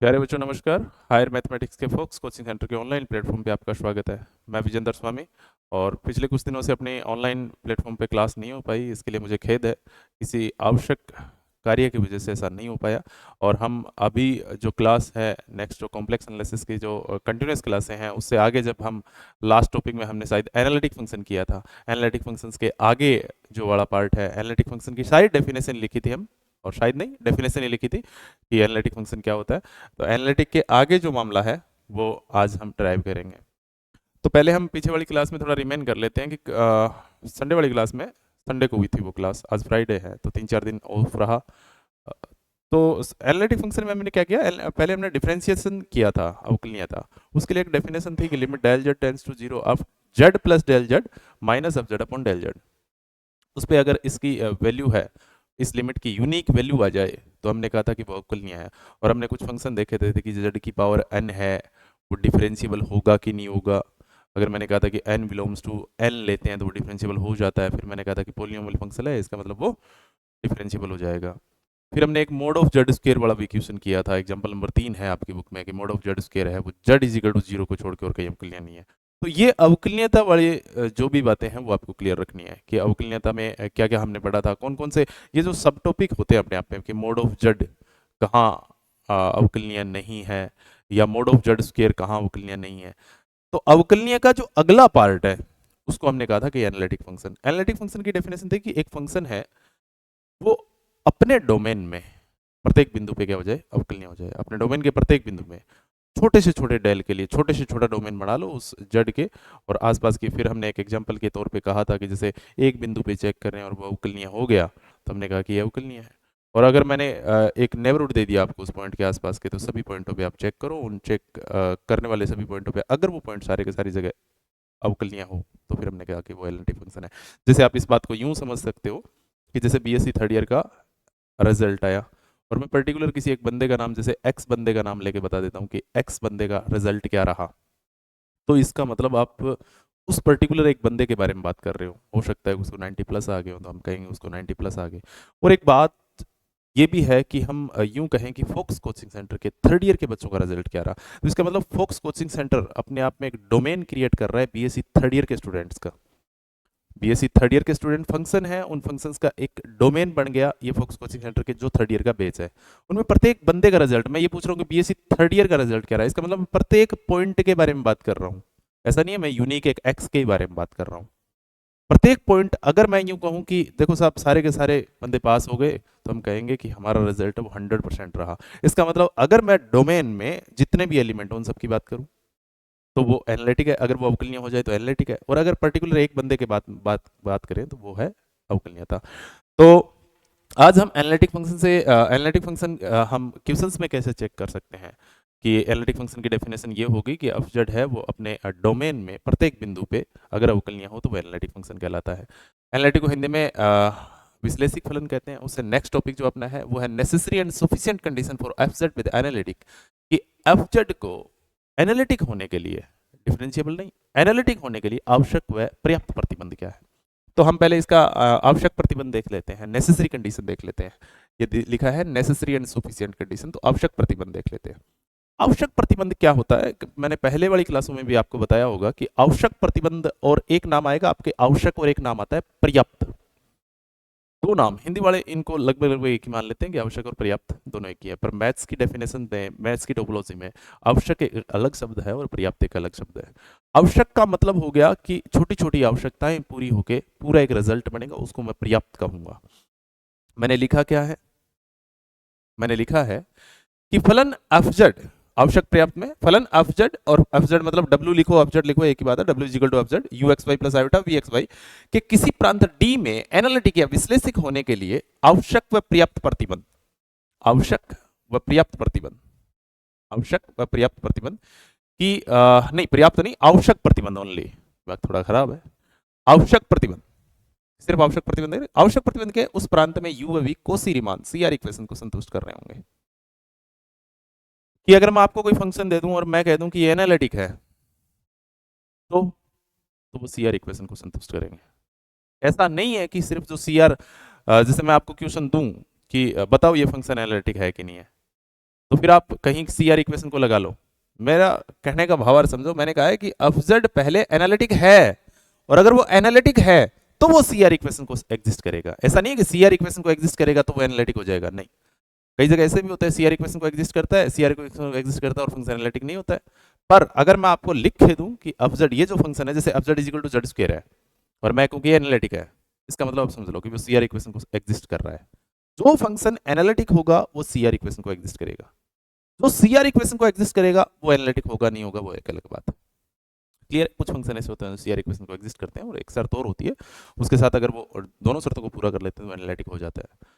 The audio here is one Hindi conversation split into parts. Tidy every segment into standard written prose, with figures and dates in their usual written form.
प्यारे बच्चों नमस्कार। हायर मैथमेटिक्स के फोक्स कोचिंग सेंटर के ऑनलाइन प्लेटफॉर्म पे आपका स्वागत है। मैं विजेंद्र स्वामी। और पिछले कुछ दिनों से अपने ऑनलाइन प्लेटफॉर्म पे क्लास नहीं हो पाई, इसके लिए मुझे खेद है। किसी आवश्यक कार्य की वजह से ऐसा नहीं हो पाया। और हम अभी जो क्लास है नेक्स्ट, जो कॉम्प्लेक्स एनालिसिस की जो कंटिन्यूस क्लासें हैं, उससे आगे जब हम लास्ट टॉपिक में हमने शायद एनालिटिक फंक्शन किया था, एनालिटिक फंक्शंस के आगे जो वाला पार्ट है, एनालिटिक फंक्शन की सारी डेफिनेशन लिखी थी हम, और शायद नहीं, डेफिनेशन ही लिखी थी कि एनालिटिक फंक्शन क्या होता है। तो एनालिटिक के आगे जो मामला है वो आज हम ड्राइव करेंगे। तो पहले हम पीछे वाली क्लास में थोड़ा रिमेन कर लेते हैं कि संडे वाली क्लास में, संडे को हुई थी वो क्लास, आज फ्राइडे है तो 3-4 दिन ऑफ रहा। अ, तो एनालिटिक फंक्शन में हमने क्या किया, पहले हमने डिफरेंशिएशन किया था, अवकलनीय था। उसके लिए एक डेफिनेशन थी कि limit del Z tends to zero of Z plus del Z minus of Z upon del Z. उस पर अगर इसकी वैल्यू है, इस लिमिट की यूनिक वैल्यू आ जाए, तो हमने कहा था कि वो अवकलनीय है। और हमने कुछ फंक्शन देखे थे कि जेड की पावर n है, वो डिफरेंशिएबल होगा कि नहीं होगा। अगर मैंने कहा था कि n बिलोंग्स टू n लेते हैं तो वो डिफरेंशिएबल हो जाता है। फिर मैंने कहा था कि पोलिनोमियल फंक्शन है, इसका मतलब वो डिफरेंशिएबल हो जाएगा। फिर हमने एक मोड ऑफ जेड स्क्वायर वाला भी क्वेश्चन किया था, एग्जांपल नंबर 3 है आपकी बुक में, कि मोड ऑफ जेड स्क्वायर है वो Z is equal to zero को छोड़ के और कहीं अवकलनीय नहीं है। तो ये अवकलनीयता वाली जो भी बातें हैं वो आपको क्लियर रखनी है कि अवकलनीयता में क्या क्या हमने पढ़ा था, कौन कौन से ये जो सब टॉपिक होते हैं अपने आप में, कि मोड ऑफ जेड कहाँ अवकलनीय नहीं है, या मोड ऑफ जेड स्क्वायर कहाँ अवकलनीय नहीं है। तो अवकलनीय का जो अगला पार्ट है उसको हमने कहा था कि एनालिटिक फंक्शन। एनालिटिक फंक्शन की डेफिनेशन थी कि एक फंक्शन है वो अपने डोमेन में प्रत्येक बिंदु पे क्या हो जाए, अवकलनीय हो जाए। अपने डोमेन के प्रत्येक बिंदु में छोटे से छोटे डेल के लिए छोटे से छोटा डोमेन बना लो उस जड़ के और आसपास की। फिर हमने एक एग्जांपल के तौर पे कहा था कि जैसे एक बिंदु पे चेक कर रहे हैं और वो अवकलनीय हो गया, तो हमने कहा कि ये अवकलनीय है। और अगर मैंने एक नेबरहुड दे दिया आपको उस पॉइंट के आसपास के, तो सभी पॉइंटों पे आप चेक करो, उन चेक करने वाले सभी पॉइंटों पे अगर वो पॉइंट सारे के सारी जगह अवकलनीय हो, तो फिर हमने कहा कि वो एनालिटिक फंक्शन है। जैसे आप इस बात को यूं समझ सकते हो कि जैसे बीएससी थर्ड ईयर का रिजल्ट आया, और मैं पर्टिकुलर किसी एक बंदे का नाम, जैसे एक्स बंदे का नाम लेके बता देता हूँ कि एक्स बंदे का रिजल्ट क्या रहा, तो इसका मतलब आप उस पर्टिकुलर एक बंदे के बारे में बात कर रहे हो सकता है उसको 90 प्लस आ गए हो, तो हम कहेंगे उसको 90 प्लस आ गए। और एक बात ये भी है कि हम यूं कहें कि फोक्स कोचिंग सेंटर के थर्ड ईयर के बच्चों का रिजल्ट क्या रहा, तो इसका मतलब फोक्स कोचिंग सेंटर अपने आप में एक डोमेन क्रिएट कर रहा है बीएससी थर्ड ईयर के स्टूडेंट्स का। बीएससी थर्ड ईयर के स्टूडेंट फंक्शन है, उन फंक्शंस का एक डोमेन बन गया ये फोक्स कोचिंग सेंटर के जो थर्ड ईयर का बैच है। उनमें प्रत्येक बंदे का रिजल्ट, मैं ये पूछ रहा हूँ कि बीएससी थर्ड ईयर का रिजल्ट क्या रहा है, इसका मतलब मैं प्रत्येक पॉइंट के बारे में बात कर रहा हूँ। ऐसा नहीं है मैं यूनिक एक एक्स के बारे में बात कर रहा हूँ। प्रत्येक पॉइंट, अगर मैं यूं कहूं कि देखो साहब सारे के सारे बंदे पास हो गए, तो हम कहेंगे कि हमारा रिजल्ट वो 100% रहा। इसका मतलब अगर मैं डोमेन में जितने भी एलिमेंट उन सबकी बात करूं तो वो एनालिटिक है, अगर वो अवकलनीय हो जाए तो एनालिटिक है, और अगर पर्टिकुलर एक बंदे के बात बात बात करें तो वो है अवकलनीयता। तो आज हम एनालिटिक फंक्शन से एनालिटिक फंक्शन हम क्वेश्चंस में कैसे चेक कर सकते हैं कि एनालिटिक फंक्शन की डेफिनेशन ये होगी कि एफ जेड है वो अपने डोमेन में प्रत्येक बिंदु पे अगर अवकलनीय हो तो वो एनालिटिक फंक्शन कहलाता है। एनालिटिक को हिंदी में विश्लेषिक फलन कहते हैं। उससे नेक्स्ट टॉपिक जो अपना है वो है necessary and sufficient condition for F Z with analytic, कि एफ जेड को एनालिटिक होने के लिए, डिफरेंशिएबल नहीं, एनालिटिक होने के लिए आवश्यक व पर्याप्त प्रतिबंध क्या है। तो हम पहले इसका आवश्यक प्रतिबंध देख लेते हैं, नेसेसरी कंडीशन देख लेते हैं। ये लिखा है नेसेसरी एंड सफिशिएंट कंडीशन, तो आवश्यक प्रतिबंध देख लेते हैं। आवश्यक प्रतिबंध क्या होता है, मैंने पहले वाली क्लासों में भी आपको बताया होगा कि आवश्यक प्रतिबंध और एक नाम आएगा आपके आवश्यक, और एक नाम आता है पर्याप्त। दो नाम हिंदी वाले इनको लगभग लगभग एक ही मान लेते हैं कि आवश्यक और पर्याप्त दोनों एक ही है, पर मैथ्स की डेफिनेशन में, मैथ्स की टोपोलॉजी में आवश्यक एक अलग शब्द है और पर्याप्त एक अलग शब्द है। आवश्यक का मतलब हो गया कि छोटी छोटी आवश्यकताएं पूरी होके पूरा एक रिजल्ट बनेगा, उसको मैं पर्याप्त कहूंगा। मैंने लिखा क्या है, मैंने लिखा है कि फलन एफ जेड, आवश्यक पर्याप्त में फलन एफ जेड, और एफ जेड मतलब डब्ल्यू लिखो एफ जेड लिखो एक ही बात है, W equal to F Z U x Y plus iota we X Y, के किसी प्रांत डी में एनालिटिक या विश्लेषिक होने के लिए आवश्यक व पर्याप्त प्रतिबंध, आवश्यक व पर्याप्त प्रतिबंध, आवश्यक व पर्याप्त प्रतिबंध की नहीं पर्याप्त नहीं, आवश्यक प्रतिबंध ओनली, वक्त थोड़ा खराब है। आवश्यक प्रतिबंध, सिर्फ आवश्यक प्रतिबंध है, आवश्यक प्रतिबंध के उस प्रांत में यू व V Cauchy Riemann C R equation को संतुष्ट कर रहे होंगे। कि अगर मैं आपको कोई फंक्शन दे दूं और मैं कह दूं कि ये एनालिटिक है, तो वो सी आर इक्वेशन को संतुष्ट करेंगे। ऐसा नहीं है कि सिर्फ जो सी आर, जैसे मैं आपको क्वेश्चन दूं कि बताओ ये फंक्शन एनालिटिक है कि नहीं है, तो फिर आप कहीं सी आर इक्वेशन को लगा लो। मेरा कहने का भावार्थ समझो, मैंने कहा है कि एफ जेड पहले एनालिटिक है, और अगर वो एनालिटिक है तो वो सी आर इक्वेशन को एग्जिस्ट करेगा। ऐसा नहीं है कि सी आर इक्वेशन को एग्जिस्ट करेगा तो वो एनालिटिक हो जाएगा, नहीं। कई जगह ऐसे भी होता है, सी आर इक्वेशन को एग्जिस्ट करता है, सी आर इक्वेशन को एग्जिस्ट करता है और फंक्शन एनालिटिक नहीं होता है। पर अगर मैं आपको लिख के दूं कि एफ जेड ये जो फंक्शन है, जैसे F Z is equal to Z square है, और मैं कहूँ कि ये एनालिटिक है, इसका मतलब आप समझ लो कि वो सी आर इक्वेशन को एग्जिस्ट कर रहा है। जो फंक्शन एनालिटिक होगा वो सी आर इक्वेशन को एग्जिस्ट करेगा, जो सी आर इक्वेशन को एग्जिस्ट करेगा वो एनालिटिक होगा नहीं होगा, वो एक अलग बात है। क्लियर? कुछ फंक्शन ऐसे होते हैं सी आर इक्वेशन को एग्जिस्ट करते हैं, और एक शर्त और होती है, उसके साथ अगर वो दोनों शर्तों को पूरा कर लेते हैं तो एनालिटिक हो जाता है।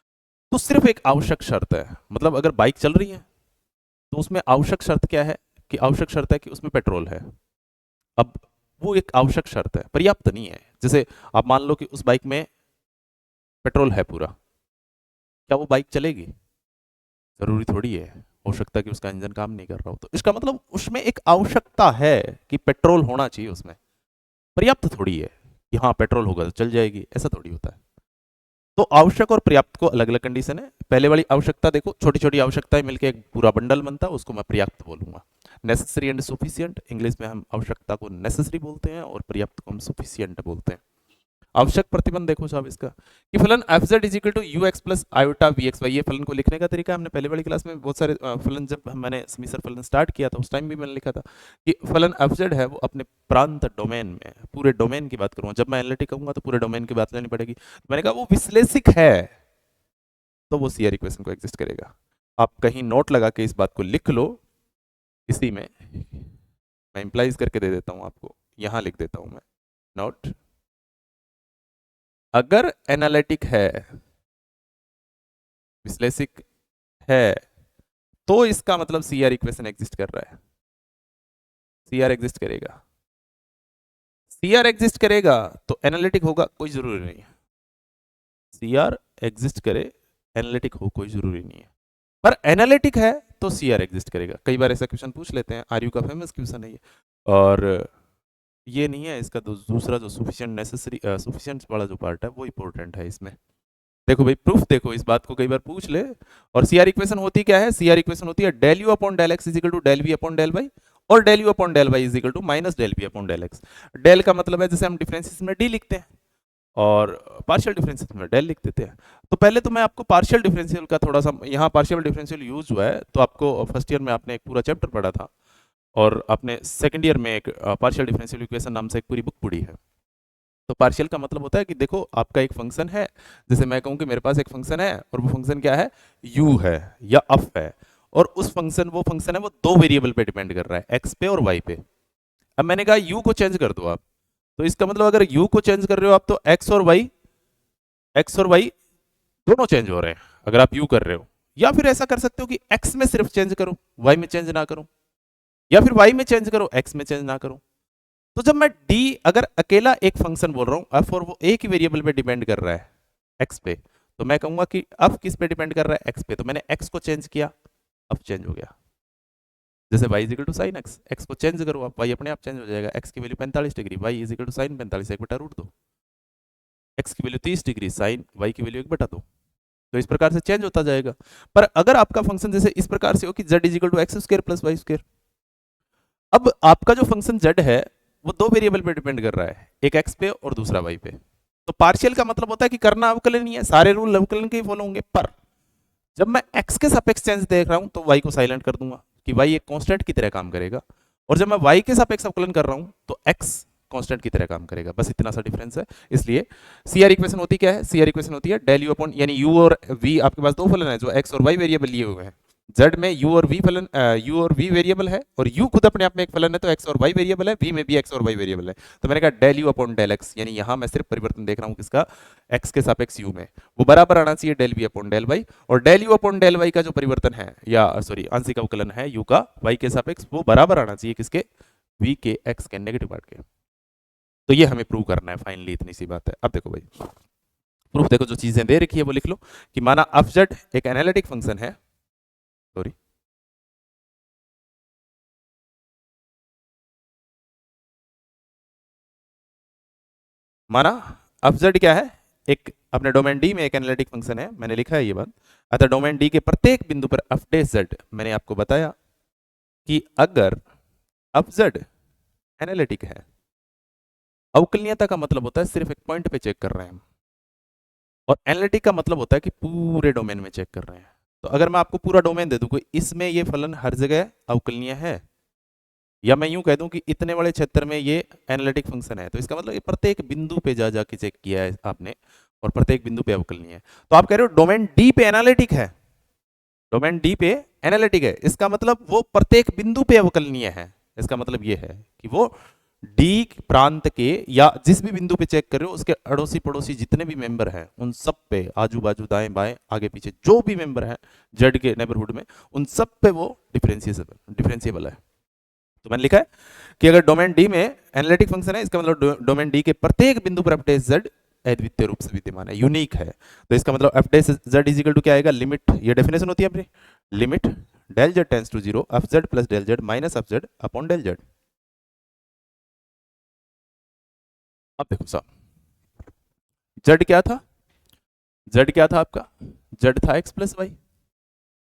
तो सिर्फ एक आवश्यक शर्त है, मतलब अगर बाइक चल रही है तो उसमें आवश्यक शर्त क्या है, कि आवश्यक शर्त है कि उसमें पेट्रोल है। अब वो एक आवश्यक शर्त है, पर्याप्त नहीं है। जैसे आप मान लो कि उस बाइक में पेट्रोल है पूरा, क्या वो बाइक चलेगी? जरूरी थोड़ी है, हो सकता है कि उसका इंजन काम नहीं कर रहा हो, तो इसका मतलब उसमें एक आवश्यकता है कि पेट्रोल होना चाहिए उसमें। पर्याप्त थोड़ी है कि हाँ पेट्रोल होगा तो चल जाएगी, ऐसा थोड़ी होता है। तो आवश्यक और पर्याप्त को अलग अलग कंडीशन है। पहले वाली आवश्यकता देखो, छोटी छोटी आवश्यकताएं मिलकर एक पूरा बंडल बनता है, उसको मैं पर्याप्त बोलूंगा। नेसेसरी एंड सुफिशियंट, इंग्लिश में हम आवश्यकता को नेसेसरी बोलते हैं और पर्याप्त को हम सुफिशियंट बोलते हैं। आवश्यक प्रतिबंध देखो साहब इसका, कि फलन F Z is equal to U X plus iota we X Y. ये फलन को लिखने का तरीका हमने पहले वाली क्लास में बहुत सारे फलन, जब मैंने समीसर फलन स्टार्ट किया था उस टाइम भी मैंने लिखा था कि फलन एफ जेड है वो अपने प्रांत डोमेन में, पूरे डोमेन की बात करूंगा, जब मैं एनालिटिक कहूंगा तो पूरे डोमेन की बात लेनी पड़ेगी। तो मैंने कहा वो विश्लेषिक है तो वो सी आर इक्वेशन को एग्जिस्ट करेगा। आप कहीं नोट लगा के इस बात को लिख लो, इसी में मैं इंप्लाइज करके दे देता हूं आपको, यहां लिख देता हूं मैं नोट, अगर एनालिटिक है, विश्लेषिक है, तो इसका मतलब सी आर इक्वेशन एग्जिस्ट कर रहा है। सी आर एग्जिस्ट करेगा, सी आर एग्जिस्ट करेगा तो एनालिटिक होगा, कोई जरूरी नहीं है। सी आर एग्जिस्ट करे, एनालिटिक हो, कोई जरूरी नहीं है। पर एनालिटिक है तो सी आर एग्जिस्ट करेगा। कई बार ऐसा क्वेश्चन पूछ लेते हैं, आर यू का फेमस क्वेश्चन है ये, और ये नहीं है इसका, दूसरा जो सुफिशिएंट नेसेसरी सुफिशिएंट वाला जो पार्ट है वो इंपॉर्टेंट है इसमें। देखो भाई प्रूफ देखो, इस बात को कई बार पूछ ले। और सीआर इक्वेशन होती क्या है? सीआर इक्वेशन होती है del you upon del x is equal to del we upon del Y, और del you upon del Y is equal to minus del we upon del x. Del का मतलब है जैसे हम डिफरेंशिएशन में डी लिखते हैं, और पार्शियल डिफरेंशियल में डेल लिख देते हैं। तो पहले तो मैं आपको पार्शियल डिफरेंशियल का थोड़ा सा, यहाँ पार्शियल डिफरेंशियल यूज हुआ है तो आपको फर्स्ट ईयर में आपने एक पूरा चैप्टर पढ़ा था, और आपने सेकंड ईयर में एक पार्शियल डिफरेंशियल इक्वेशन नाम से एक पूरी बुक पढ़ी है। तो पार्शियल का मतलब होता है कि देखो आपका एक फंक्शन है, जैसे मैं कहूं कि मेरे पास एक फंक्शन है और वो फंक्शन क्या है, u है या f है, और उस फंक्शन वो फंक्शन है वो दो वेरिएबल पे डिपेंड कर रहा है, x पे और y पे। अब मैंने कहा u को चेंज कर दो आप, तो इसका मतलब अगर u को चेंज कर रहे हो आप तो x और y दोनों चेंज हो रहे हैं अगर आप u कर रहे हो। या फिर ऐसा कर सकते हो कि x में सिर्फ चेंज करो, y में चेंज ना करो, या फिर y में चेंज करो, x में चेंज ना करो। तो जब मैं d अगर अकेला एक फंक्शन बोल रहा हूं f, और वो एक ही वेरिएबल पे डिपेंड कर रहा है x पे, तो मैं कहूंगा कि f किस पे डिपेंड कर रहा है, x पे। तो मैंने x को चेंज किया, f चेंज हो गया। जैसे y is equal to sine x, x को चेंज करो आप, y अपने आप चेंज हो जाएगा। x की value 45 degree, y is equal to sine 45, एक बटा रूट दो। x की वैल्यू 30 डिग्री, साइन y की वैल्यू एक बटा दो। तो इस प्रकार से चेंज होता जाएगा। पर अगर आपका फंक्शन जैसे इस प्रकार से हो कि z is equal to X square plus Y square, अब आपका जो फंक्शन z है वो दो वेरिएबल पे डिपेंड कर रहा है, एक x पे और दूसरा y पे। तो पार्शियल का मतलब होता है कि करना अवकलन ही है, सारे रूल अवकलन के ही फॉलो होंगे। पर जब मैं x के सापेक्ष चेंज देख रहा हूं तो y को साइलेंट कर दूंगा कि y एक कांस्टेंट की तरह काम करेगा, और जब मैं y के सापेक्ष अवकलन कर रहा हूं तो x कांस्टेंट की तरह काम करेगा। बस इतना सा डिफरेंस है। इसलिए सीआर इक्वेशन होती क्या है? सीआर इक्वेशन होती है डेल यू अपॉन, यानी u और v, आपके पास दो फलन है जो x और y वेरिएबल लिए हुए हैं। z में u और v फलन, u और v वेरिएबल है, और u खुद अपने आप में एक फलन है तो x और y वेरिएबल है, v में भी x और y वेरिएबल है। तो मैंने कहा del u upon del x, यानी यहां मैं सिर्फ परिवर्तन देख रहा हूं किसका, x के सापेक्ष u में, वो बराबर आना चाहिए del v upon del y। और del u upon del y का जो परिवर्तन है, या सॉरी आंशिक अवकलन है u का y के सापेक्ष, वो बराबर आना चाहिए किसके, v के x के नेगेटिव पार्ट के। तो ये हमें प्रूव करना है फाइनली, इतनी सी बात है। अब देखो भाई प्रूफ देखो, जो चीजें दे रखी है वो लिख लो, कि माना एफ जेड एक एनालिटिक फंक्शन है, सॉरी माना एफ जेड क्या है, एक अपने डोमेन डी में एक एनालिटिक फंक्शन है, मैंने लिखा है ये बात। अतः डोमेन डी के प्रत्येक बिंदु पर एफ डैश जेड, मैंने आपको बताया कि अगर एफ जेड एनालिटिक है, अवकलनीयता का मतलब होता है सिर्फ एक पॉइंट पे चेक कर रहे हैं हम, और एनालिटिक का मतलब होता है कि पूरे डोमेन में चेक कर रहे हैं। तो अगर मैं आपको पूरा डोमेन दे दूं कोई, इसमें ये फलन हर जगह अवकलनीय है, या मैं यूं कह दूं कि इतने बड़े क्षेत्र में ये एनालिटिक फंक्शन है, तो इसका मतलब ये प्रत्येक बिंदु पे जा जाके चेक किया है आपने और प्रत्येक बिंदु पे अवकलनीय है। तो आप कह रहे हो डोमेन डी पे एनालिटिक है, डोमेन डी पे एनालिटिक है, इसका मतलब वो प्रत्येक बिंदु पे अवकलनीय है। इसका मतलब ये है कि वो डी प्रांत के या जिस भी बिंदु पे चेक कर रहे हो उसके अड़ोसी पड़ोसी जितने भी मेंबर हैं उन सब पे, आजू बाजू दाएं बाएं आगे पीछे जो भी मेंबर हैं जेड के नेबरहुड में, उन सब पे वो डिफरेंशिएबल है। तो मैंने लिखा है कि अगर डोमेन डी में एनालिटिक फंक्शन है, इसका मतलब डोमेन डी के प्रत्येक बिंदु पर एफ डैश जेड अद्वितीय रूप से विद्यमान है, यूनिक है। तो इसका मतलब F dash Z is equal to क्या आएगा, लिमिट, ये डेफिनेशन होती है अपनी, limit del Z tends to zero F Z plus del Z minus F Z upon del Z. अब देखो साहब, जेड क्या था, जेड क्या था आपका, जेड था X plus Y,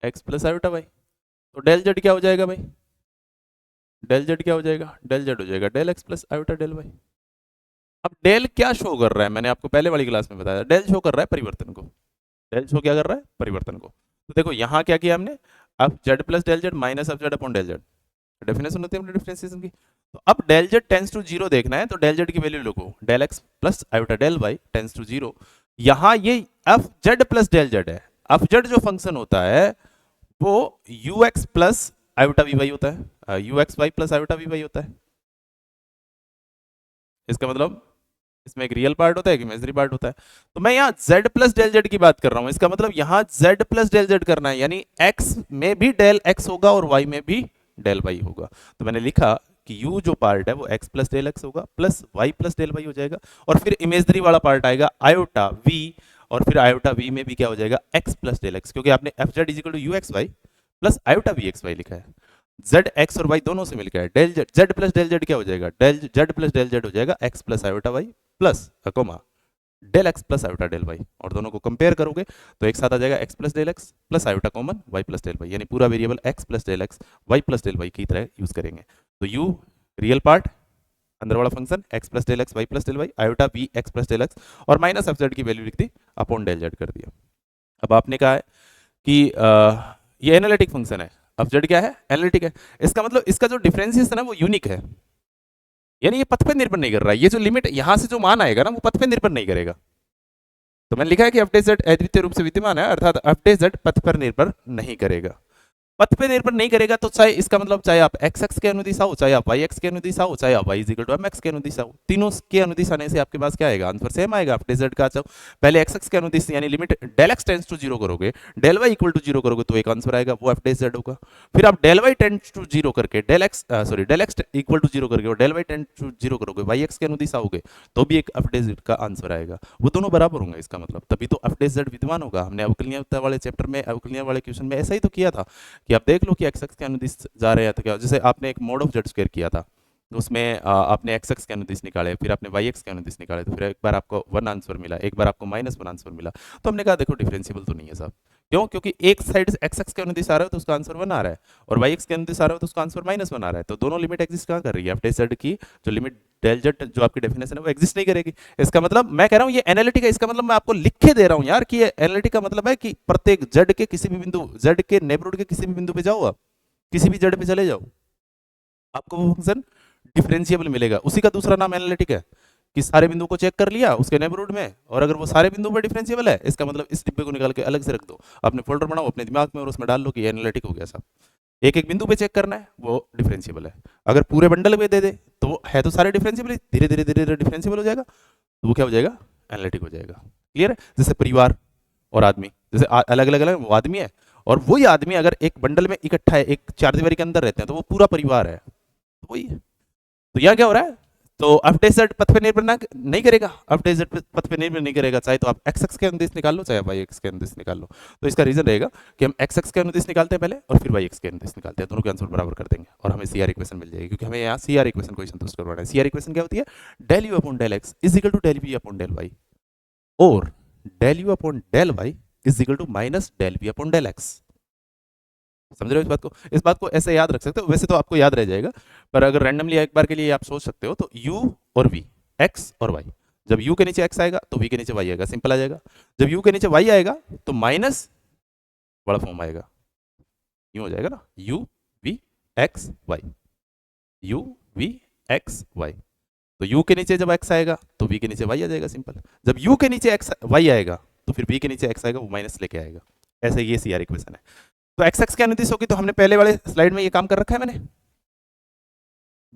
X plus iota Y. तो डेल जेड क्या हो जाएगा भाई, डेल जेड क्या हो जाएगा, डेल जेड हो जाएगा del X plus iota del Y. अब डेल क्या शो कर रहा है, मैंने आपको पहले वाली क्लास में बताया, डेल शो कर रहा है परिवर्तन को, डेल शो क्या कर रहा है, परिवर्तन को। तो देखो यहाँ क्या किया हमने, अब Z plus del Z minus F Z upon del Z, definition होती है अपने डिफरेंशिएशन की। तो अब del Z tends to zero देखना है, तो डेल जेड की वैल्यू लिखो, del X plus iota del Y tends to zero. यहाँ ये F Z plus del Z है, एफ जेड जो फंक्शन होता है वो U X plus iota V Y होता है, U x Y plus iota V Y होता है। इसका मतलब इसमें एक रियल पार्ट होता है, एक इमेजिनरी पार्ट होता है। तो मैं यहाँ z प्लस डेल जेड की बात कर रहा हूँ, इसका मतलब यहाँ z प्लस डेल जेड करना है, यानी x में भी डेल x होगा और y में भी डेल y होगा। तो मैंने लिखा कि u जो पार्ट है वो x प्लस डेल x होगा plus y plus del y हो जाएगा, और फिर इमेजिनरी वाला पार्ट आएगा आयोटा v, और फिर आयोटा v में भी क्या हो जाएगा, x प्लस डेल x, क्योंकि आपने F Z is equal to U x Y plus iota we X Y लिखा है। जेड एक्स और वाई दोनों से मिलकर है, del Z, Z plus del Z क्या हो जाएगा, del Z plus del Z हो जाएगा X plus iota Y plus comma del X plus iota del Y, और दोनों को कंपेयर करोगे तो एक साथ आ जाएगा X plus del X plus iota common Y plus del Y, यानी पूरा variable X plus del x Y plus del Y की तरह यूज करेंगे। तो यू रियल पार्ट, अंदर वाला function X plus del x Y plus del Y, iota we x plus del x, और माइनस एफ जेड की वैल्यू लिख दी अपॉन डेल जेड कर दिया। अब आपने कहा है कि ये एनालिटिक फंक्शन है, अब जेड क्या है, एनालिटिक है, इसका मतलब इसका जो डिफरेंशिएशन है वो यूनिक है, यानी ये पथ पे निर्भर नहीं कर रहा है, ये जो लिमिट यहां से जो मान आएगा ना वो पथ पे निर्भर नहीं करेगा। तो मैंने लिखा है कि एफ डैश जेड अद्वितीय रूप से विद्यमान है, अर्थात एफ डैश जेड पथ पर निर्भर नहीं करेगा। पथ पे निर्भर नहीं करेगा तो चाहे इसका मतलब चाहे आप एक्स एक्स के अनुदिशा हो, चाहे आप वाई एक्स के अनुदिशा हो, चाहे आप Y is equal to M X के अनुदिशा हो, तीनों के अनुदिश आने से आपके पास क्या आएगा, आंसर सेम आएगा। आप डेज का चाहो पहले एक्स एक्स के अनुदिश यानी limit del x tends to zero करोगे, del Y equal to zero करोगे तो एक आंसर आएगा, वो एफ डेज जेड होगा। फिर आप del Y tends to zero करके del x del x equal to zero करके और del Y tends to zero करोगे, वाई एक्स के अनुदिशा होगे तो भी एक एफ डेज जेड का आंसर आएगा, वो दोनों बराबर होंगे, इसका मतलब तभी तो एफ डेज जेड विद्यमान होगा। हमने अवकलनीयता वाले चैप्टर में, अवकलनीय वाले क्वेश्चन में ऐसा ही तो किया था कि आप देख लो कि एक्स एक्स के अनुदिश जा रहे हैं तो क्या, जैसे आपने एक मोड ऑफ जेड स्क्वायर किया था तो उसमें आपने एक्स एक्स के अनुदिश निकाले, फिर आपने वाई एक्स के अनुदिश निकाले, तो फिर एक बार आपको वन आंसर मिला, एक बार आपको माइनस वन आंसर मिला। तो हमने कहा देखो डिफरेंशिएबल तो नहीं है साहब, क्यों, क्योंकि एक साइड से एक्स एक्स के अनुदिश आ रहा है तो उसका आंसर वन आ रहा है, और वाई एक्स के अनुदिश आ रहा है तो उसका आंसर माइनस वन आ रहा है, तो दोनों लिमिट एग्जिस्ट कहाँ कर रही है, एफ जेड की जो लिमिट डेल जेड जो आपकी डेफिनेशन है वो एग्जिस्ट नहीं करेगी। इसका मतलब मैं कह रहा हूँ ये एनालिटिक है, इसका मतलब मैं आपको लिख के दे रहा हूँ यार कि ये एनालिटिक का मतलब है कि प्रत्येक जेड के किसी भी बिंदु, जेड के नेबरहुड के किसी भी बिंदु पे जाओ, आप किसी भी जेड पे चले जाओ आपको वो फंक्शन डिफरेंशिएबल मिलेगा। उसी का दूसरा नाम एनालिटिक है कि सारे बिंदु को चेक कर लिया उसके नेबरहुड में, और अगर वो सारे बिंदु पर डिफरेंशिएबल है इसका मतलब इस डिब्बे को निकाल के अलग से रख दो, अपने फोल्डर बनाओ अपने दिमाग में और उसमें डाल लो कि एनालिटिक हो गया साहब। एक एक बिंदु पे चेक करना है वो डिफरेंशिएबल है, अगर पूरे बंडल में दे दे तो है तो सारे डिफरेंशिएबल, धीरे धीरे धीरे धीरे डिफरेंशिएबल हो जाएगा तो वो क्या हो जाएगा, एनालिटिक हो जाएगा। क्लियर है, जैसे परिवार और आदमी, जैसे अलग अलग अलग वो आदमी है और वही आदमी अगर एक बंडल में इकट्ठा है, एक चार दीवारी के अंदर रहते हैं तो वो पूरा परिवार है, तो वही है। तो यहाँ क्या हो रहा है, तो एफ डैश जेड पथ पे निर्भर नहीं करेगा, एफ डैश जेड पथ पे निर्भर नहीं करेगा, चाहे तो आप एक्स एक्स के अनुदिश निकाल लो चाहे वाई एक्स के अनुदिश निकाल लो। तो इसका रीजन रहेगा कि हम एक्स एक्स के अनुदिश निकालते हैं पहले और फिर वाई एक्स के अनुदिश निकालते हैं, दोनों के आंसर बराबर कर देंगे और हमें सी आर इक्वेशन मिल जाएगी, क्योंकि हमें यहाँ सी आर इक्वेशन को संतुष्ट करवाना है। सी आर इक्वेशन क्या होती है, del you upon del x is equal to del we upon del Y, और del you upon del Y is equal to minus del we upon del x. समझ रहे हो इस बात को? इस बात को ऐसे याद रख सकते हो, वैसे तो आपको याद रह जाएगा, पर अगर रैंडमली एक बार के लिए आप सोच सकते हो तो u और v, x और y, जब u के नीचे x आएगा तो v के नीचे y आएगा, सिंपल आ जाएगा। जब u के नीचे y आएगा तो माइनस बड़ा फॉर्म आएगा, यूं हो जाएगा ना, u v x y, u v x y। तो u के नीचे जब x आएगा तो v के नीचे y आ जाएगा, सिंपल। जब u के नीचे x y आएगा तो फिर v के नीचे x आएगा, वो माइनस लेके आएगा। ऐसे ये CR इक्वेशन है। तो एक्स एक्स क्या अनुदिश होगी, तो हमने पहले वाले स्लाइड में ये काम कर रखा है मैंने।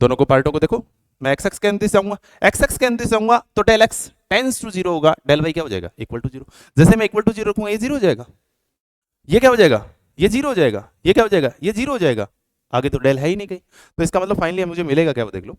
दोनों को पार्टों को देखो, मैं एक्स एक्स के अनुदिश जाऊंगा, एक्स एक्स के अनुदिश जाऊंगा तो del x tends to zero होगा, डेल वाई क्या हो जाएगा, इक्वल टू जीरो। जैसे मैं इक्वल टू जीरो रखूंगा ये जीरो हो जाएगा, ये क्या हो जाएगा, ये जीरो हो जाएगा, ये क्या हो जाएगा, ये जीरो हो जाएगा, आगे तो डेल है ही नहीं कहीं। तो इसका मतलब फाइनली मुझे मिलेगा क्या, वो देख लो,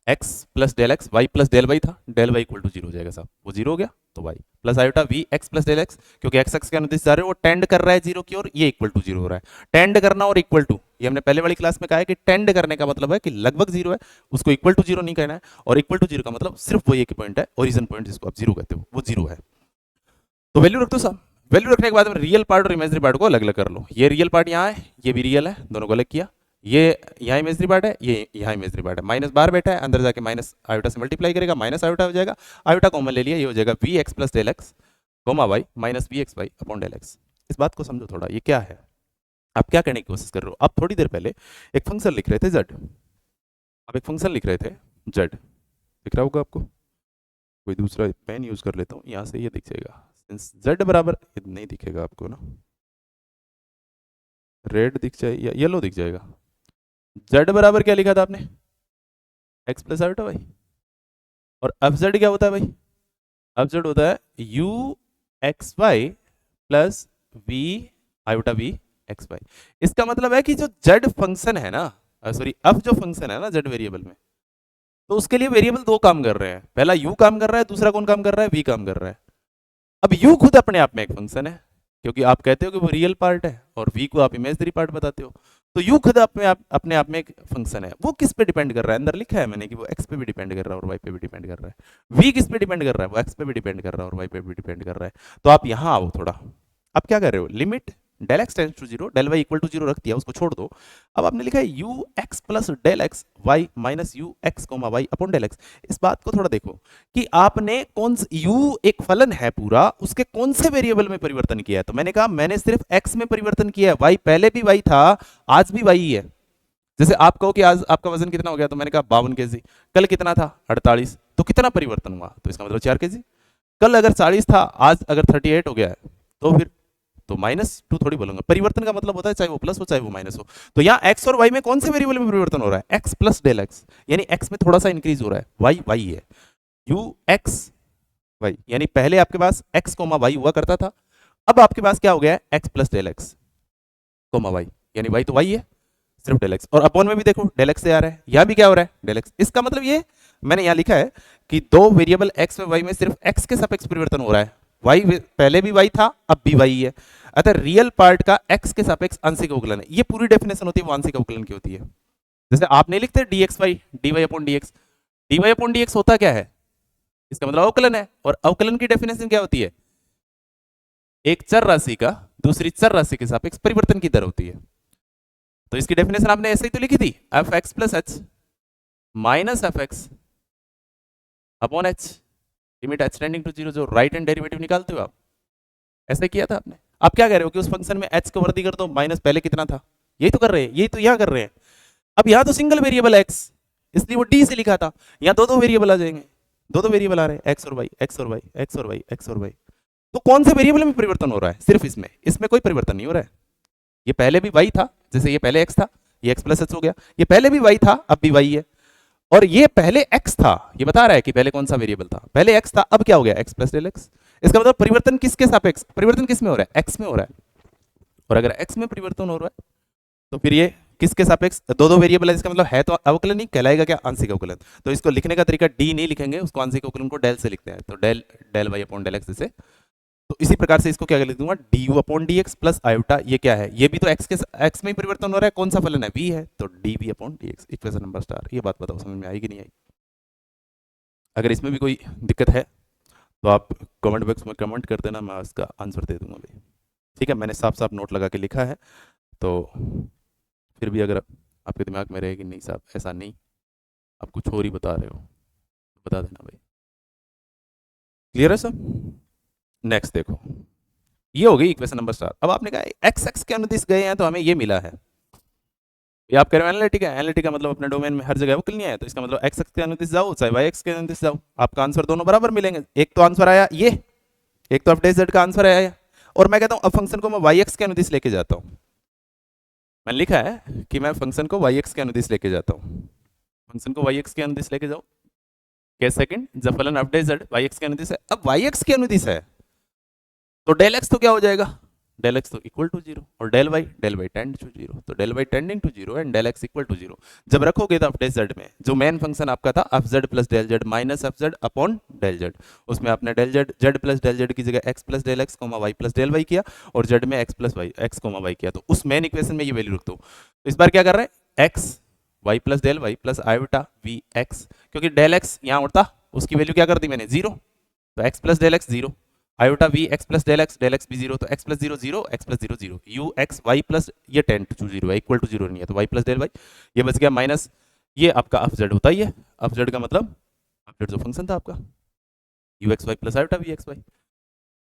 x plus del x, Y plus del y था, del Y equal to zero हो जाएगा साहब, वो जीरो हो गया तो y plus iota we x plus del x, क्योंकि एक्स एक्स के अनुदिश जा रहे हो वो टेंड कर रहा है जीरो की ओर, ये इक्वल टू जीरो हो रहा है। टेंड करना और इक्वल टू, ये हमने पहले वाली क्लास में कहा है कि टेंड करने का मतलब है कि लगभग जीरो है, उसको इक्वल टू जीरो नहीं कहना है, और इक्वल टू जीरो का मतलब सिर्फ वो एक पॉइंट है, ओरिजिन पॉइंट जिसको आप जीरो कहते हो वो जीरो है। तो वैल्यू रख दो साहब, वैल्यू रखने के बाद में रियल पार्ट और इमेजिनरी पार्ट को अलग अलग कर लो। ये रियल पार्ट यहाँ है, ये भी रियल है, दोनों को अलग किया। ये यहाँ इमेजरी पार्ट है, ये यहाँ इमेजरी पार्ट है, माइनस बाहर बैठा है, अंदर जाके माइनस आयोटा से मल्टीप्लाई करेगा, माइनस आयोटा हो जाएगा, आयोटा कॉमन ले लिया, ये हो जाएगा V x plus del X comma Y minus V X Y upon del X. इस बात को समझो थोड़ा, ये क्या है, आप क्या करने की कोशिश कर रहे हो। आप थोड़ी देर पहले एक फंक्शन लिख रहे थे z, आप एक फंक्शन लिख रहे थे z, दिख रहा होगा आपको, कोई दूसरा पेन यूज कर लेता हूँ, यहाँ से ये दिख जाएगा, सिंस z बराबर, नहीं दिखेगा आपको ना, रेड दिख जाए या येलो दिख जाएगा। z बराबर क्या लिखा था आपने, x प्लस आयोटा वाई, और अब z क्या होता है भाई, अब z होता है u X Y plus v iota v X Y. इसका मतलब है कि जो z फंक्शन है ना, सॉरी अब जो फंक्शन है ना z वेरिएबल में, तो उसके लिए वेरिएबल दो काम कर रहे हैं, पहला u काम कर रहा है, दूसरा कौन काम कर रहा है, v काम कर रहा है। अब u खुद अपने आप में एक फंक्शन है, क्योंकि आप कहते हो कि वो रियल पार्ट है, और v को आप इमेजनरी पार्ट बताते हो, तो u खुद अपने आप में एक फंक्शन है। वो किस पे डिपेंड कर रहा है, अंदर लिखा है मैंने कि वो x पे भी डिपेंड कर रहा है और y पे भी डिपेंड कर रहा है। v किस पे डिपेंड कर रहा है, वो x पे भी डिपेंड कर रहा है और y पे भी डिपेंड कर रहा है। तो आप यहाँ आओ थोड़ा, आप क्या कर रहे हो, limit del x tends to zero, del Y equal to zero रख दिया, उसको छोड़ दो। अब आपने लिखा है U X plus del x Y minus U X comma Y upon del X. इस बात को थोड़ा देखो कि आपने कौन यू एक फलन है पूरा, उसके कौन से वेरिएबल में परिवर्तन किया है। तो मैंने कहा मैंने सिर्फ एक्स में परिवर्तन किया है, वाई पहले भी वाई था, आज भी वाई है। जैसे आप कहो कि आज आपका वजन कितना हो गया, तो मैंने कहा 52 kg, कल कितना था 48, तो कितना परिवर्तन हुआ, तो इसका मतलब 4 kg। कल अगर 40 था, आज अगर 38 हो गया है, तो फिर तो -2 थोड़ी बोलूंगा, परिवर्तन का मतलब होता है चाहे वो प्लस हो चाहे वो माइनस हो। तो यहाँ x और y में कौन से वेरिएबल में परिवर्तन हो रहा है, x प्लस डेल एक्स, यानी x में थोड़ा सा इंक्रीज हो रहा है, y y है, u x y, यानी पहले आपके पास x कोमा y हुआ करता था, अब आपके पास क्या हो गया है, x plus del X comma y, यानी y तो y है, सिर्फ डेल एक्स, और अपॉन में भी देखो डेल एक्स से आ रहा है, यहाँ भी क्या हो रहा है डेल एक्स। इसका मतलब ये मैंने यहाँ लिखा है कि दो वेरिएबल x व y में सिर्फ x के सापेक्ष परिवर्तन हो रहा है, y पहले भी y था अब भी y है, अतः रियल पार्ट का x के सापेक्ष आंशिक अवकलन है। ये पूरी डेफिनेशन होती है वो आंशिक अवकलन की होती है। जैसे आप नहीं लिखते dxy dy upon dx, dy upon dx होता क्या है, इसका मतलब अवकलन है, और अवकलन की डेफिनेशन क्या होती है, एक चर राशि का दूसरी चर राशि के सापेक्ष परिवर्तन की दर होती है। तो इसकी डेफिनेशन आपने ऐसे ही तो लिखी थी, F X plus H minus F X upon H, limit H tending to zero, जो राइट हैंड डेरिवेटिव निकालते हो आप, ऐसे किया था आपने। आप क्या कह रहे हो कि उस फंक्शन में h को वृद्धि कर दो, माइनस पहले कितना था, यही तो कर रहे हैं, यही तो यहाँ कर रहे हैं। अब यहाँ तो सिंगल वेरिएबल x, इसलिए वो d से लिखा था, यहाँ दो दो वेरिएबल आ जाएंगे, दो दो वेरिएबल आ रहे हैं, x और y x और y x और y x और y। तो कौन से वेरिएबल में परिवर्तन हो रहा है, सिर्फ इसमें, इसमें कोई परिवर्तन नहीं हो रहा है। ये पहले भी y था, जैसे ये पहले x था, ये x प्लस h हो गया, ये पहले भी y था अब भी y है, और ये पहले x था, ये बता रहा है कि पहले कौन सा वेरिएबल था, पहले x था अब क्या हो गया x प्लस डेल एक्स। इसका मतलब परिवर्तन किसके सापेक्ष, परिवर्तन किस में हो रहा है, x में हो रहा है, और अगर x में परिवर्तन हो रहा है तो फिर ये किसके सापेक्ष, दो दो वेरिएबल है, इसका मतलब है तो अवकलन नहीं कहलाएगा, क्या आंशिक अवकलन। तो इसको लिखने का तरीका d नहीं लिखेंगे, उसको आंशिक अवकलन को डेल से लिखते हैं, तो del del Y upon del X जैसे। तो इसी प्रकार से इसको क्या लिख दूंगा, D U upon D X plus iota, ये क्या है, ये भी तो x में ही परिवर्तन हो रहा है, कौन सा फलन है v है, तो D V upon D X, equation number star. ये बात बताओ समझ में आई कि नहीं आई, अगर इसमें भी कोई दिक्कत है तो आप कमेंट बॉक्स में कमेंट कर देना, मैं उसका आंसर दे दूंगा भाई। ठीक है, मैंने साफ साफ नोट लगा के लिखा है, तो फिर भी अगर आपके दिमाग में रहे कि नहीं साहब ऐसा नहीं, आप कुछ और ही बता रहे हो, तो बता देना भाई। क्लियर है सब? नेक्स्ट देखो, ये हो गई इक्वेशन नंबर 4। अब आपने कहा एक्स एक्स के अनुदिश गए हैं तो हमें ये मिला है। ये आप कह रहे हो एनालिटिक है, एनालिटिक का मतलब अपने डोमेन में हर जगह वो नहीं है, तो इसका मतलब एक्स एक्स के अनुदिश जाओ चाहे वाई एक्स के अनुदिश जाओ, आपका आंसर दोनों बराबर मिलेंगे। एक तो आंसर आया ये, एक तो एफ डेज जेड का आंसर आया, और मैं कहता हूं अब फंक्शन को मैं वाई एक्स के अनुदिश लेके जाता हूं। मैंने लिखा है कि मैं फंक्शन को वाई एक्स के अनुदिश लेके जाता हूं। फंक्शन को वाई एक्स के अनुदिश लेके जाओ, केस सेकंड, जब फलन F days Z Y x के अनुदिश है। अब वाई एक्स के अनुदिश है तो डेल एक्स तो क्या हो जाएगा, डेल एक्स तो इक्वल टू जीरो, और del y tend to zero, तो del y tending to zero and del x equal to zero. जब रखोगे तो एफ डेज जेड में जो मेन फंक्शन आपका था F Z plus del Z minus F Z upon del Z, उसमें आपने del Z Z plus del Z की जगह X plus del X comma Y plus del Y किया, और जेड में X plus Y X comma Y किया, तो उस मेन इक्वेशन में ये वैल्यू रख दो। तो इस बार क्या कर रहे हैं, X Y plus del Y plus iota we X, क्योंकि डेल एक्स यहाँ उड़ता, उसकी वैल्यू क्या कर दी मैंने, जीरो, तो X plus del X zero, iota we x plus del X भी जीरो, तो X plus zero zero, X plus zero zero, U x Y plus ये टेन टू जीरो है, इक्वल टू जीरो नहीं है, तो वाई प्लस डेल वाई ये बच गया माइनस, ये आपका एफ जेड होता ही है। एफ जेड का मतलब एफ जेड जो फंक्शन था आपका U x Y plus iota we X Y.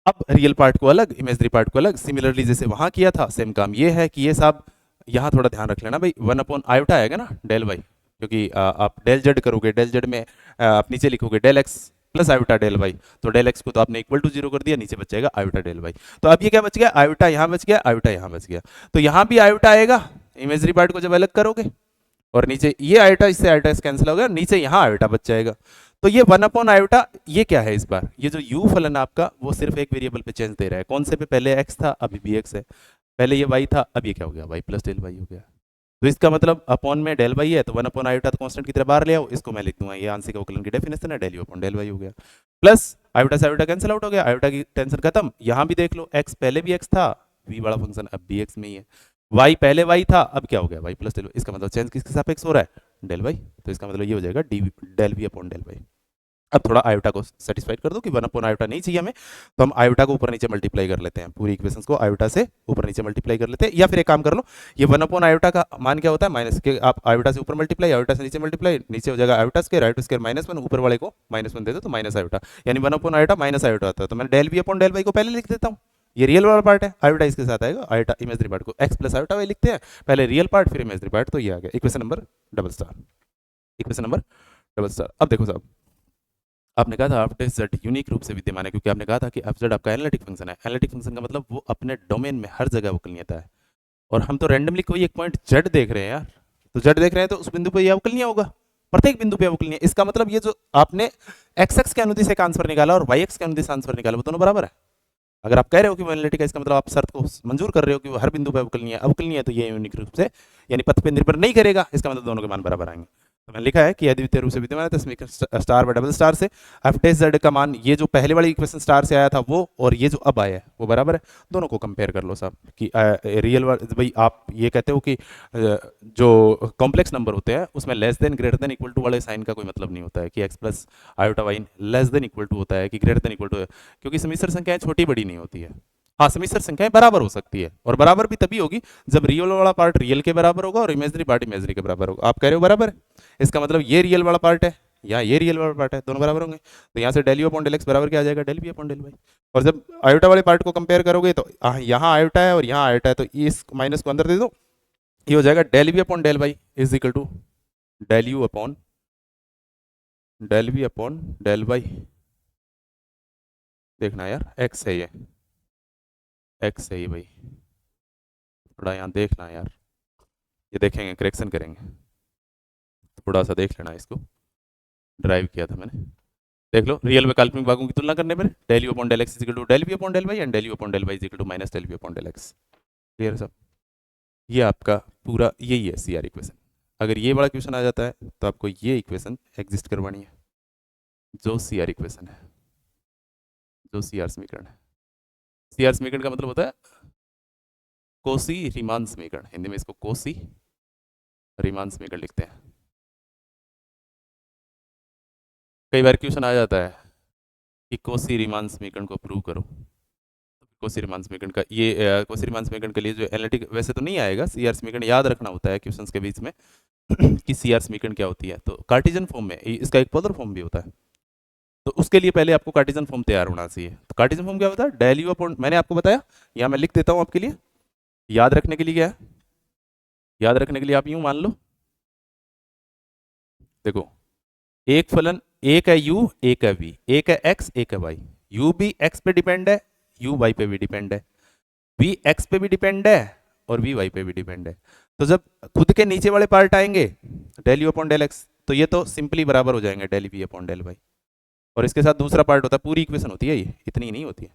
अब रियल पार्ट को अलग, इमेजरी पार्ट को अलग, सिमिलरली जैसे वहां किया था सेम काम ये है कि ये साहब यहाँ थोड़ा ध्यान रख लेना भाई, वन अपॉन आयोटा आएगा ना डेल वाई, क्योंकि आप डेल जेड करोगे, डेल जेड में आप नीचे लिखोगे del X plus iota del Y, तो डेल एक्स को तो आपने इक्वल टू जीरो कर दिया, नीचे बच जाएगा आयोटा डेल वाई। तो अब ये क्या बच गया, आयोटा यहाँ बच गया, आयोटा यहाँ बच गया, तो यहाँ भी आयोटा आएगा इमेजरी पार्ट को जब अलग करोगे, और नीचे ये आयोटा इससे आयोटा कैंसिल हो गया, नीचे यहाँ आयोटा बच जाएगा। तो ये वन अपॉन आयोटा ये क्या है, इस बार ये जो यू फलन आपका वो सिर्फ एक वेरिएबल पे चेंज दे रहा है, कौन से पे, पहले एक्स था अभी भी एक्स है, पहले ये वाई था अब ये क्या हो गया, वाई प्लस डेल वाई हो गया। तो इसका मतलब अपॉन में डेल वाई है, तो वन अपॉन आयोटा तो कांस्टेंट की तरह बाहर ले आओ, इसको मैं लिख दूंगा, ये आंशिक अवकलन की डेफिनेशन है, del you upon del Y हो गया, प्लस आयोटा से आयोटा कैंसिल आउट हो गया, आयोटा की टेंशन खत्म। यहाँ भी देख लो एक्स पहले भी एक्स था, वी वाला फंक्शन अब भी एक्स में ही है, वाई पहले वाई था अब क्या हो गया, वाई प्लस डेल वाई, इसका मतलब चेंज किसके सापेक्ष हो रहा है, डेल वाई, तो इसका मतलब ये हो जाएगा D del we upon del Y. अब थोड़ा आयोटा को सेटिस्फाइड कर दो कि वन अपॉन आयोटा नहीं चाहिए हमें, तो हम आयोटा को ऊपर नीचे मल्टीप्लाई कर लेते हैं, पूरी इक्वेशंस को आयोटा से ऊपर नीचे मल्टीप्लाई कर लेते हैं, या फिर एक काम कर लो, ये वन अपॉन आयोटा का मान क्या होता है, माइनस के, आप आयोटा से ऊपर मल्टीप्लाई, आयोटा से नीचे मल्टीप्लाई, नीचे हो जाएगा iota square, iota square minus one, ऊपर वाले को माइनस वन दे दो तो माइनस आयोटा, यानी one upon iota minus iota आता है, तो मैं del we upon del Y को पहले लिख देता हूँ, ये रियल वाला पार्ट है, आयोटा इसके साथ आएगा, आयोटा इमेजरी पार्ट को एक्स प्लस आयोटा वाई लिखते हैं, पहले रियल पार्ट फिर इमेजरी पार्ट, तो ये आ गया equation number double star, equation number double star. अब देखो साहब, आपने कहा था एफ डेज जेड यूनिक रूप से विद्यमान है, क्योंकि आपने कहा था कि एफ जेड आपका एनालिटिक फंक्शन है, एनालिटिक फंक्शन का मतलब वो अपने डोमेन में हर जगह अवकलनीयता है, और हम तो रैंडमली कोई एक पॉइंट जेड देख रहे हैं यार, तो जेड देख रहे हैं तो उस बिंदु पे ये अवकलनीय होगा, प्रत्येक बिंदु पे अवकलनीय, इसका मतलब ये जो आपने एक्स एक्स के अनुदिश एक आंसर निकाला और वाई एक्स के अनुदिश आंसर निकाला वो दोनों बराबर है। अगर आप कह रहे हो कि वो एनालिटिक है, इसका मतलब आप शर्त को मंजूर कर रहे हो कि वो हर बिंदु पे अवकलनीय है, अवकलनीय है तो ये यूनिक रूप से यानी पथ पे निर्भर नहीं करेगा, इसका मतलब दोनों के मान बराबर आएंगे। तो मैंने लिखा है कि अद्वितीय रूप से विद्यमान है, तो समीकरण स्टार व डबल स्टार से एफ डेज जेड का मान ये जो पहले वाली इक्वेशन स्टार से आया था वो, और ये जो अब आया है वो बराबर है, दोनों को कंपेयर कर लो साहब कि रियल भाई आप ये कहते हो कि जो कॉम्प्लेक्स नंबर होते हैं उसमें less than greater than equal to वाले साइन का कोई मतलब नहीं होता है कि X plus iota Y less than equal to होता है कि ग्रेटर देन इक्वल टू, क्योंकि समिश्र संख्याएं छोटी बड़ी नहीं होती है। हाँ, समिश्र संख्याएं बराबर हो सकती है, और बराबर भी तभी होगी जब रियल वाला पार्ट रियल के बराबर होगा और इमेजरी पार्ट इमेजरी के बराबर होगा। आप कह रहे हो बराबर है, इसका मतलब ये रियल वाला पार्ट है या ये रियल वाला पार्ट है, दोनों बराबर होंगे, तो यहाँ से del you upon del X बराबर क्या आ जाएगा, del B upon del Y. और जब आयोटा वाले पार्ट को कंपेयर करोगे तो यहाँ आयोटा है और यहाँ आयोटा है, तो इस माइनस को अंदर दे दो, ये हो जाएगा del B upon del Y is equal to del you upon del B upon del Y. देखना यार एक्स है, ये एक्स है ये भाई, थोड़ा यहाँ देखना यार, ये देखेंगे करेक्शन करेंगे, थोड़ा सा देख लेना, इसको ड्राइव किया था मैंने, देख लो रियल में काल्पनिक भागों की तुलना करने पर del you upon del x equal to del we upon del Y and del you upon del Y equal to minus del we upon del X. Clear है सब, ये आपका पूरा यही है सी आर इक्वेशन। अगर ये बड़ा क्वेश्चन आ जाता है तो आपको ये इक्वेशन एग्जिस्ट करवानी है, जो सी आर इक्वेशन है, जो सी आर समीकरण है। सी आर समीकरण का मतलब होता है कोसी रीमान समीकरण, हिंदी में इसको कोसी रीमान समीकरण लिखते हैं। कई बार क्वेश्चन आ जाता है कि कोसी-रीमान समीकरण को प्रूव करो। कोसी-रीमान समीकरण का ये कोसी-रीमान समीकरण के लिए जो एनालिटिक वैसे तो नहीं आएगा, सीआर समीकरण याद रखना होता है क्वेश्चंस के बीच में कि सीआर समीकरण क्या होती है। तो कार्टेशियन फॉर्म में इसका एक पोलर फॉर्म भी होता है, तो उसके लिए पहले आपको कार्टेशियन फॉर्म तैयार होना चाहिए। तो कार्टेशियन फॉर्म क्या होता है? डेल यू अपॉन, मैंने आपको बताया, यहाँ मैं लिख देता हूँ आपके लिए, याद रखने के लिए क्या है, याद रखने के लिए आप यूं मान लो, देखो एक फलन, एक है u एक है v, एक है x एक है y, u भी x पे डिपेंड है, u y पे भी डिपेंड है, v x पे भी डिपेंड है और v y पे भी डिपेंड है। तो जब खुद के नीचे वाले पार्ट आएंगे del you upon del x, तो ये तो सिंपली बराबर हो जाएंगे del we upon del Y, और इसके साथ दूसरा पार्ट होता है, पूरी इक्वेशन होती है ये, इतनी ही नहीं होती है।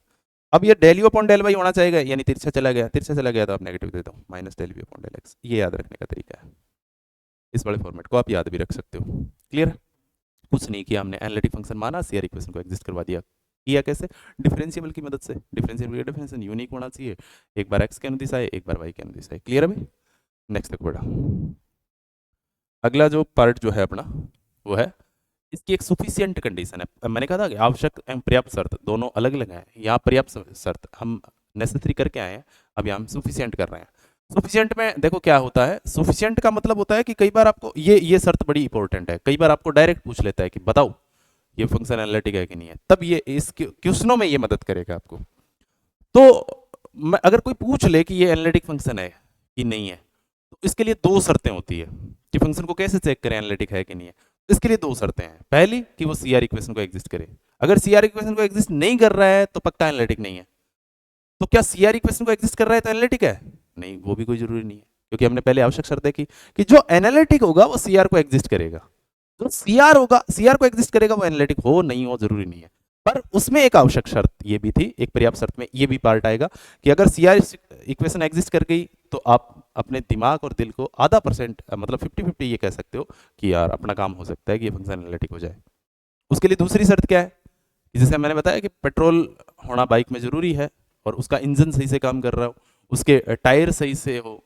अब ये del you upon del Y होना चाहिए, यानी तिरछा चला गया, तिरछा चला गया तो आप नेगेटिव दे दो, minus del we upon del X. ये याद रखने का तरीका है, इस वाले फॉर्मेट को आप याद भी रख सकते हो। क्लियर? कुछ नहीं किया हमने, एनालिटिक फंक्शन माना, सीआर इक्वेशन को एग्जिस्ट करवा दिया। किया कैसे? डिफरेंशिएबल की मदद से। डिफरेंशिएबल का डेफिनेशन यूनिक होना चाहिए, एक बार एक्स के अनुदिश आए, एक बार वाई के अनुदिश आए। क्लियर है भाई? नेक्स्ट तक बढ़ा। अगला जो पार्ट जो है अपना वो है, इसकी एक सुफिशियंट कंडीशन है। मैंने कहा था कि आवश्यक एवं पर्याप्त शर्त दोनों अलग अलग हैं, यहाँ पर्याप्त शर्त हम नेसेसरी करके आए हैं, अब यहाँ हम सुफिशियंट कर रहे हैं। सुफिशियंट में देखो क्या होता है, सुफिशियंट का मतलब होता है कि कई बार आपको ये शर्त बड़ी इंपॉर्टेंट है, कई बार आपको डायरेक्ट पूछ लेता है कि बताओ ये फंक्शन एनालिटिक है कि नहीं है, तब ये इस क्वेश्चनों में ये मदद करेगा आपको। तो अगर कोई पूछ ले कि ये एनालिटिक फंक्शन है कि नहीं है, तो इसके लिए दो शर्तें होती है कि फंक्शन को कैसे चेक करें एनालिटिक है कि नहीं है। इसके लिए दो शर्तें हैं, पहली कि वो सीआर इक्वेशन को एग्जिस्ट करे, अगर सीआर इक्वेशन को एग्जिस्ट नहीं कर रहा है तो पक्का एनालिटिक नहीं है। तो क्या सीआर इक्वेशन को एग्जिस्ट कर रहा है तो एनालिटिक है? नहीं, वो भी कोई जरूरी नहीं है, क्योंकि हमने पहले आवश्यक शर्त देखी कि जो एनालिटिक होगा वो सीआर को एग्जिस्ट करेगा, जो सीआर होगा, सीआर को एग्जिस्ट करेगा, वो एनालिटिक हो नहीं हो जरूरी नहीं है। पर उसमें एक आवश्यक शर्त ये भी थी, एक पर्याप्त शर्त में ये भी पार्ट आएगा कि अगर सीआर इक्वेशन एग्जिस्ट कर गई तो आप अपने दिमाग और दिल को आधा परसेंट, मतलब 50-50 ये कह सकते हो कि यार अपना काम हो सकता है कि ये फंक्शन एनालिटिक हो जाए। उसके लिए दूसरी शर्त क्या है, जैसे मैंने बताया कि पेट्रोल होना बाइक में जरूरी है और उसका इंजन सही से काम कर रहा हो, उसके टायर सही से हो,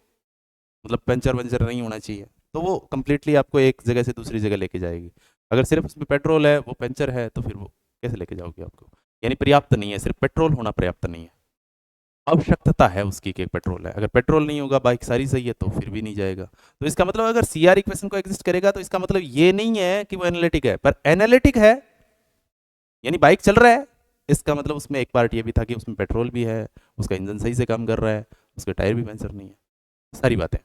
मतलब पंचर वंचर नहीं होना चाहिए, तो वो कंप्लीटली आपको एक जगह से दूसरी जगह लेके जाएगी। अगर सिर्फ उसमें पेट्रोल है, वो पंचर है, तो फिर वो कैसे लेके जाओगे आपको? यानी पर्याप्त नहीं है, सिर्फ पेट्रोल होना पर्याप्त नहीं है, आवश्यकता है उसकी कि पेट्रोल है। अगर पेट्रोल नहीं होगा, बाइक सारी सही है, तो फिर भी नहीं जाएगा। तो इसका मतलब अगर सीआर इक्वेशन को एग्जिस्ट करेगा तो इसका मतलब ये नहीं है कि वो एनालिटिक है, पर एनालिटिक है यानी बाइक चल रहा है, इसका मतलब उसमें एक पार्ट ये भी था कि उसमें पेट्रोल भी है, उसका इंजन सही से काम कर रहा है, उसके टायर भी पंचर नहीं है, सारी बातें।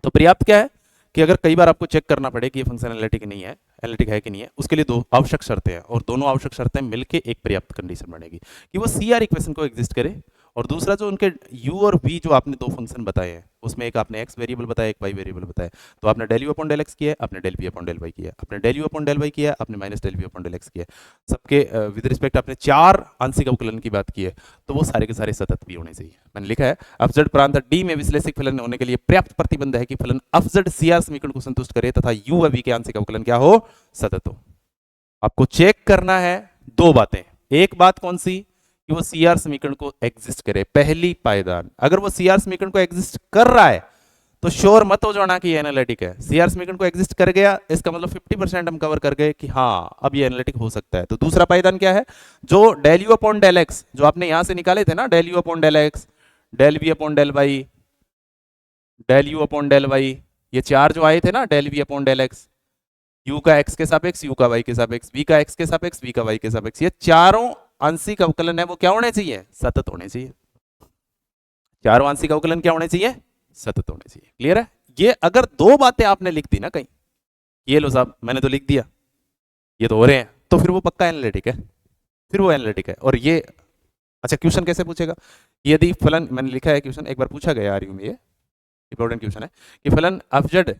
तो पर्याप्त क्या है कि अगर कई बार आपको चेक करना पड़े कि ये फंक्शन एनालिटिक नहीं है, एनालिटिक है कि नहीं है, उसके लिए दो आवश्यक शर्तें हैं, और दोनों आवश्यक शर्तें मिलकर एक पर्याप्त कंडीशन बनेगी कि वो सीआर इक्वेशन को एग्जिस्ट करे। और दूसरा जो उनके u और v जो आपने दो फंक्शन बताए हैं, उसमें एक आपने x वेरिएबल बताया, एक y वेरिएबल बताया, तो आपने del you upon del X किया है, आपने del v upon del y किया है, आपने del you upon del y किया है, आपने minus del v upon del x किया है, सबके विद रिस्पेक्ट आपने चार आंशिक अवकलन की बात की है, तो वो सारे के सारे सतत भी होने चाहिए। मैंने लिखा है अफजड प्रांत डी में विश्लेषिक फलन होने के लिए पर्याप्त प्रतिबंध है कि फलन अफजड सीआर समीकरण को संतुष्ट करे तथा u व v के आंशिक अवकलन क्या हो? सतत हो। आपको चेक करना है दो बातें, एक बात कौन सी कि वो सीआर समीकरण को एग्जिस्ट करे, पहली पायदान। अगर वो सीआर समीकरण को एग्जिस्ट कर रहा है तो श्योर मत हो जाना कि ये एनालिटिक है। सीआर समीकरण को एग्जिस्ट कर गया, इसका मतलब 50% हम कवर कर गए कि हाँ अब ये एनालिटिक हो सकता है। तो दूसरा पायदान क्या है, जो del you upon del X जो आपने यहां से निकाले थे ना, del you upon del x, del we upon del Y, del you upon del Y, ये चार जो आए थे ना, del we upon del X, U का एक्स के सापेक्ष, यू का वाई के सापेक्ष, वी का एक्स के सापेक्ष, वी का वाई के सापेक्ष, ये चारों आंशिक अवकलन है वो क्या होने चाहिए? सतत होने चाहिए। चारों आंशिक अवकलन क्या होने चाहिए? सतत होने चाहिए। क्लियर है? ये अगर दो बातें आपने लिख दी ना कहीं, ये लो साहब मैंने तो लिख दिया, ये तो हो रहे हैं, तो फिर वो पक्का एनालिटिक है, फिर वो एनालिटिक है। और ये अच्छा क्वेश्चन कैसे पूछेगा, यदि फलन, मैंने लिखा है क्वेश्चन, एक बार पूछा गया आरयू में, ये इंपॉर्टेंट क्वेश्चन है कि फलन अफजड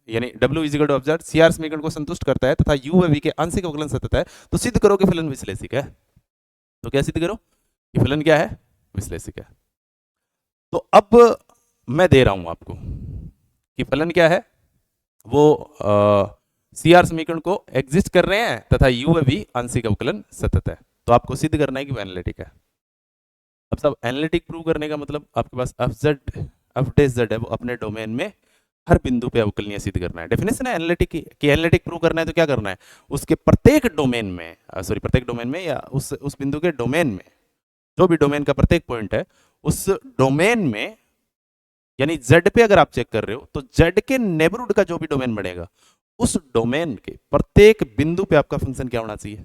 यानी W इज इक्वल टू अफजड सीआर समीकरण को संतुष्ट करता है तथा u व v के आंशिक अवकलन सतत है, तो सिद्ध करो कि फलन विश्लेषिक है। तो क्या सिद्ध करो कि फलन क्या है? विश्लेषिक है। तो अब मैं दे रहा हूं आपको कि फलन क्या है, वो सीआर समीकरण को एग्जिस्ट कर रहे हैं तथा u व v आंशिक अवकलन सतत है, तो आपको सिद्ध करना है कि वो एनालिटिक है। अब सब एनालिटिक प्रूव करने का मतलब आपके पास एफ डेज जेड है, वो अपने डोमेन में हर बिंदु पे अवकलनीय सिद्ध करना है। डेफिनेशन है एनालिटिक की कि एनालिटिक प्रूव करना है तो क्या करना है, उसके प्रत्येक डोमेन में प्रत्येक डोमेन में या उस बिंदु के डोमेन में, जो भी डोमेन का प्रत्येक पॉइंट है उस डोमेन में, यानी z पे अगर आप चेक कर रहे हो तो z के नेबरहुड का जो भी डोमेन बनेगा उस डोमेन के प्रत्येक बिंदु पे आपका फंक्शन क्या होना चाहिए,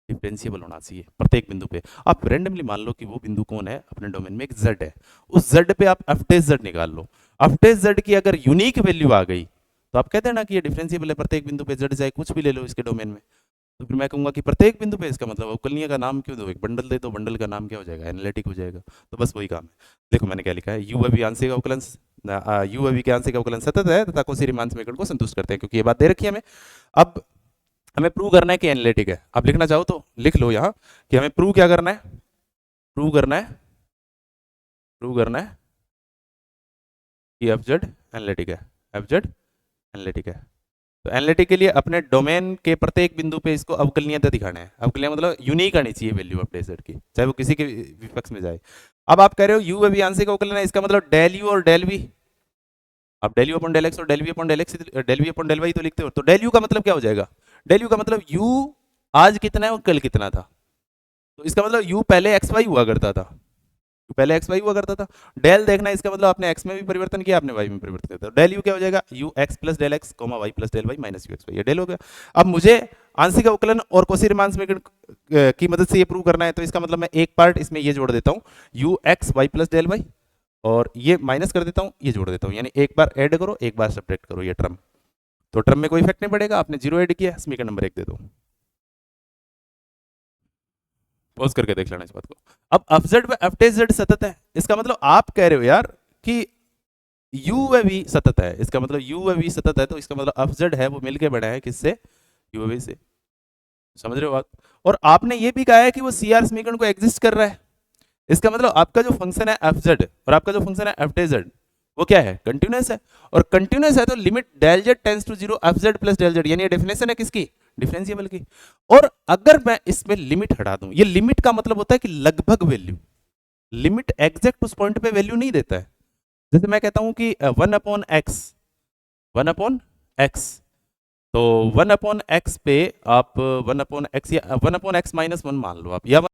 डिफरेंशिएबल होना चाहिए। प्रत्येक बिंदु पे आप रैंडमली मान लो कि वो बिंदु कौन है अपने डोमेन में, एक z है, उस z पे आप f टेस्ट z निकाल लो। f टेस्ट z की अगर यूनिक वैल्यू आ गई तो आप कहते हैं ना कि ये डिफरेंशिएबल है, प्रत्येक बिंदु पे z चाहे कुछ भी ले लो इसके डोमेन में, तो फिर मैं कहूंगा कि प्रत्येक बिंदु पे, इसका मतलब अवकलनीय का नाम क्यों दो, एक बंडल दे दो, बंडल का नाम क्या हो जाएगा, एनालिटिक हो जाएगा। तो बस वही काम है। देखो मैंने क्या लिखा है, u अभी आंशिक अवकलन u अभी के आंशिक अवकलन सतत है तथा कोसी रीमान समीकरण को संतुष्ट करते हैं, क्योंकि ये बात दे रखी है हमें। अब हमें प्रूव करना है कि एनालिटिक है। आप लिखना चाहो तो लिख लो यहाँ कि हमें प्रूव क्या करना है, प्रूव करना है कि एफ जेड एनालिटिक है, एफ जेड एनालिटिक है। तो एनालिटिक के लिए अपने डोमेन के प्रत्येक बिंदु पे इसको अवकलनीयता दिखाना है। अवकलनीय मतलब यूनिक आनी चाहिए वैल्यू ऑफ डेज की, चाहे वो किसी के विपक्ष में जाए। अब आप कह रहे हो यू अभी आंशिक अवकलन है, इसका मतलब डेल यू और डेल वी, आप del you upon del x और del we upon del x, del we upon del Y तो लिखते हो, तो डेल यू का मतलब क्या हो जाएगा, डेल यू का मतलब यू आज कितना है और कल कितना था, तो इसका मतलब यू पहले एक्स वाई हुआ करता था, पहले एक्स वाई हुआ करता था। डेल देखना है, इसका मतलब आपने एक्स में भी परिवर्तन किया, आपने वाई में परिवर्तन किया, तो डेल यू क्या हो जाएगा, U X plus del X comma Y plus del Y minus U x Y, ये डेल हो गया। अब मुझे आंशिक अवकलन और कोसी रीमान समीकरण की मदद से ये प्रूव करना है, तो इसका मतलब मैं एक पार्ट इसमें ये जोड़ देता हूँ u x Y plus del Y, और ये माइनस कर देता हूँ, ये जोड़ देता हूँ, यानी एक बार ऐड करो एक बार सब्ट्रैक्ट करो ये टर्म, तो टर्म में कोई इफेक्ट नहीं पड़ेगा। आपने जीरो ऐड किया, समीकरण नंबर 1 दे दो। पॉज करके देख लेना इस बात को। अब एफ जेड व एफ टेस्ट जेड सतत है, इसका मतलब आप कह रहे हो यार कि यू व वी सतत है, इसका मतलब यू व वी सतत है, तो इसका मतलब एफ जेड है वो मिलके बना है किससे, यू व वी से। समझ रहे हो बात। और आपने ये भी कहा है कि वो सी आर समीकरण को एग्जिस्ट कर रहा है, इसका मतलब आपका जो फंक्शन है एफ जेड और आपका जो फंक्शन है एफ टेस्ट जेड वो क्या है, कंटिन्यूस है, और कंटिन्यूस है तो limit del Z tends to zero F Z plus del z, यानी ये डेफिनेशन है किसकी, डिफरेंशिएबल की। और अगर मैं इसमें लिमिट हटा दूं, ये लिमिट का मतलब होता है कि लगभग वैल्यू, लिमिट एग्जैक्ट उस पॉइंट पे वैल्यू नहीं देता है। जैसे मैं कहता हूं कि 1/x, 1/x, तो 1/x पे आप 1/x या 1/x -1 मान लो आप, या